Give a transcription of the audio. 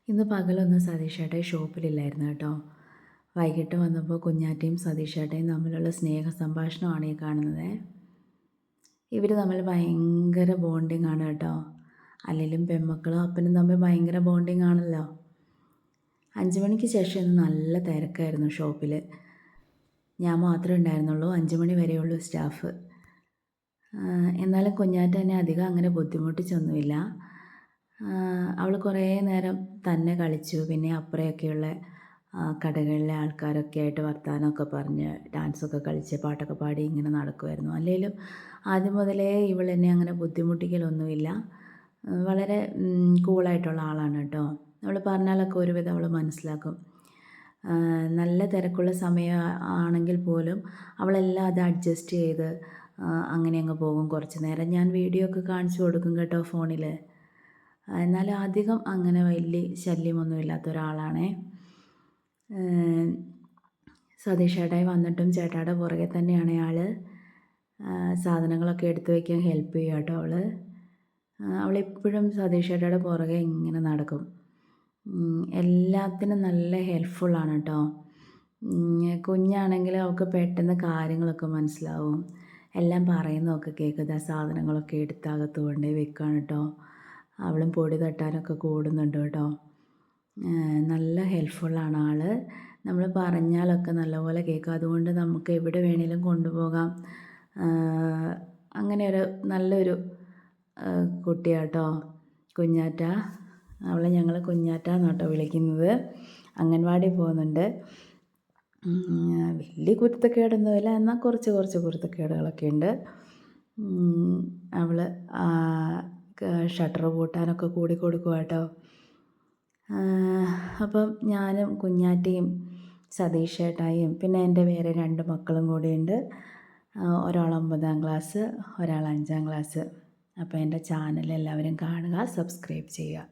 ഇന്ന് പകലൊന്നും സതീഷേട്ടൻ ഷോപ്പിലില്ലായിരുന്നു കേട്ടോ. വൈകിട്ട് വന്നപ്പോൾ കുഞ്ഞാറ്റയും സതീഷേട്ടയും തമ്മിലുള്ള സ്നേഹ സംഭാഷണമാണ് ഈ കാണുന്നത്. ഇവർ തമ്മിൽ ഭയങ്കര ബോണ്ടിങ് ആണ് കേട്ടോ. അല്ലെങ്കിലും പെൺമക്കളും അപ്പനും തമ്മിൽ ഭയങ്കര ബോണ്ടിങ് ആണല്ലോ. 5 മണിക്ക് ശേഷം ഇന്ന് നല്ല തിരക്കായിരുന്നു ഷോപ്പിൽ. ഞാൻ മാത്രമേ ഉണ്ടായിരുന്നുള്ളൂ, 5 മണി വരെയുള്ളൂ സ്റ്റാഫ്. എന്നാലും കുഞ്ഞാറ്റ എന്നെ അധികം അങ്ങനെ ബുദ്ധിമുട്ടിച്ചൊന്നുമില്ല. അവൾ കുറേ നേരം തന്നെ കളിച്ചു. പിന്നെ അപ്പുറയൊക്കെയുള്ള കടകളിലെ ആൾക്കാരൊക്കെ ആയിട്ട് വർത്തമാനമൊക്കെ പറഞ്ഞ് ഡാൻസൊക്കെ കളിച്ച് പാട്ടൊക്കെ പാടി ഇങ്ങനെ നടക്കുമായിരുന്നു. അല്ലെങ്കിലും ആദ്യം മുതലേ ഇവൾ എന്നെ അങ്ങനെ ബുദ്ധിമുട്ടിക്കലൊന്നുമില്ല. വളരെ കൂളായിട്ടുള്ള ആളാണ് കേട്ടോ. അവൾ പറഞ്ഞാലൊക്കെ ഒരുവിധം അവൾ മനസ്സിലാക്കും. നല്ല തിരക്കുള്ള സമയം ആണെങ്കിൽ പോലും അവളെല്ലാം അത് അഡ്ജസ്റ്റ് ചെയ്ത് അങ്ങനെ അങ്ങ് പോകും. കുറച്ച് നേരം ഞാൻ വീഡിയോ ഒക്കെ കാണിച്ചു കൊടുക്കും കേട്ടോ ഫോണിൽ. എന്നാലും അധികം അങ്ങനെ വലിയ ശല്യമൊന്നും ഇല്ലാത്ത ഒരാളാണേ. സതീഷ് ചേട്ടായി വന്നിട്ടും ചേട്ടായുടെ പുറകെ തന്നെയാണ് ആൾ. സാധനങ്ങളൊക്കെ എടുത്തു വയ്ക്കാൻ ഹെൽപ്പ് ചെയ്യും കേട്ടോ അവൾ. അവളെപ്പോഴും സതീഷ് ചേട്ടായുടെ പുറകെ ഇങ്ങനെ നടക്കും. എല്ലാത്തിനും നല്ല ഹെൽപ്ഫുള്ളാണ് കേട്ടോ. കുഞ്ഞാണെങ്കിൽ അവൾക്ക് പെട്ടെന്ന് കാര്യങ്ങളൊക്കെ മനസ്സിലാവും. എല്ലാം പറയുന്നതൊക്കെ കേൾക്കുക. സാധനങ്ങളൊക്കെ എടുത്തകത്ത് കൊണ്ടുപോയി വെക്കുകയാണ് കേട്ടോ. അവളും പൊടി തട്ടാനൊക്കെ കൂടുന്നുണ്ട് കേട്ടോ. നല്ല ഹെൽപ്ഫുള്ളാണ് ആൾ. നമ്മൾ പറഞ്ഞാലൊക്കെ നല്ലപോലെ കേൾക്കും. അതുകൊണ്ട് നമുക്ക് എവിടെ വേണേലും കൊണ്ടുപോകാം. അങ്ങനെ ഒരു നല്ലൊരു കുട്ടിയാട്ടോ കുഞ്ഞാറ്റ. അവളെ ഞങ്ങൾ കുഞ്ഞാറ്റ എന്നാട്ടോ വിളിക്കുന്നത്. അംഗൻവാടി പോകുന്നുണ്ട്. വലിയ കുരുത്തക്കേടൊന്നുമില്ല, എന്നാൽ കുറച്ച് കുരുത്തക്കേടുകളൊക്കെ ഉണ്ട്. അവൾ ഷട്ടർ പൂട്ടാനൊക്കെ കൂടി കൊടുക്കുക കേട്ടോ. അപ്പം ഞാനും കുഞ്ഞാറ്റയും സതീഷ് ചേട്ടായിയും പിന്നെ എൻ്റെ വേറെ 2 മക്കളും കൂടിയുണ്ട്. ഒരാൾ 9ാം ക്ലാസ്, ഒരാൾ 5ാം ക്ലാസ്. അപ്പോൾ എൻ്റെ ചാനൽ എല്ലാവരും കാണുക, സബ്സ്ക്രൈബ് ചെയ്യുക.